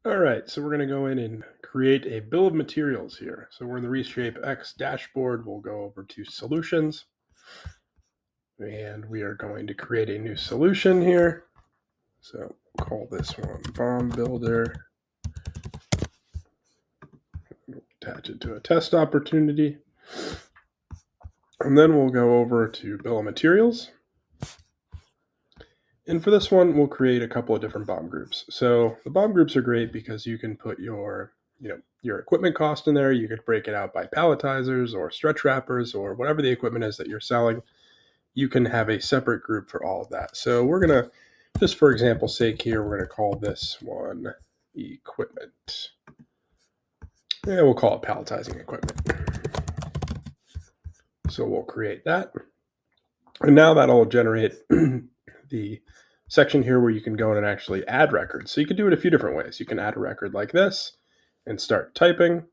All right, so we're going to go in and create a bill of materials here. So we're in the ReshapeX dashboard. We'll go over to solutions, and we are going to create a new solution here. So we'll call this one BOM Builder. Attach it to a test opportunity. And then we'll go over to bill of materials. And for this one, we'll create a couple of different BOM groups. So the BOM groups are great because you can put your equipment cost in there. You could break it out by palletizers or stretch wrappers or whatever the equipment is that you're selling. You can have a separate group for all of that. So we're going to, just for example's sake here, we're going to call this one equipment. And we'll call it palletizing equipment. So we'll create that. And now that'll generate the section here where you can go in and actually add records. So you can do it a few different ways. You can add a record like this and start typing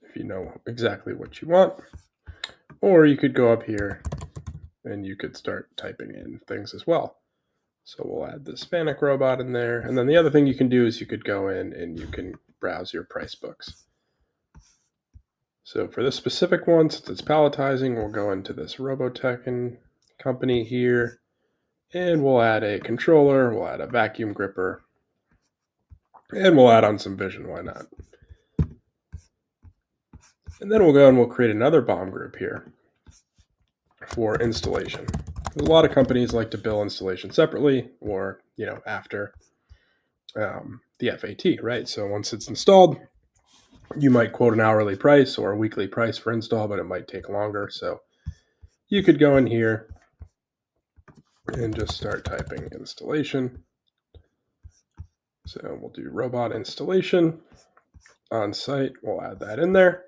if you know exactly what you want. Or you could go up here and you could start typing in things as well. So we'll add this Fanuc robot in there. And then the other thing you can do is you could go in and you can browse your price books. So for this specific one, since it's palletizing, we'll go into this Robotech company here, and we'll add a controller, we'll add a vacuum gripper, and we'll add on some vision, why not? And then we'll go and we'll create another BOM group here for installation. A lot of companies like to bill installation separately or, after the FAT, right? So once it's installed, you might quote an hourly price or a weekly price for install, but it might take longer. So you could go in here and just start typing installation. So we'll do robot installation on site. We'll add that in there.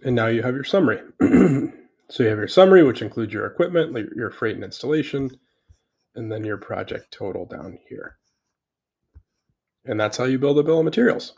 And now you have your summary. So you have your summary, which includes your equipment, your freight and installation, and then your project total down here. And that's how you build a bill of materials.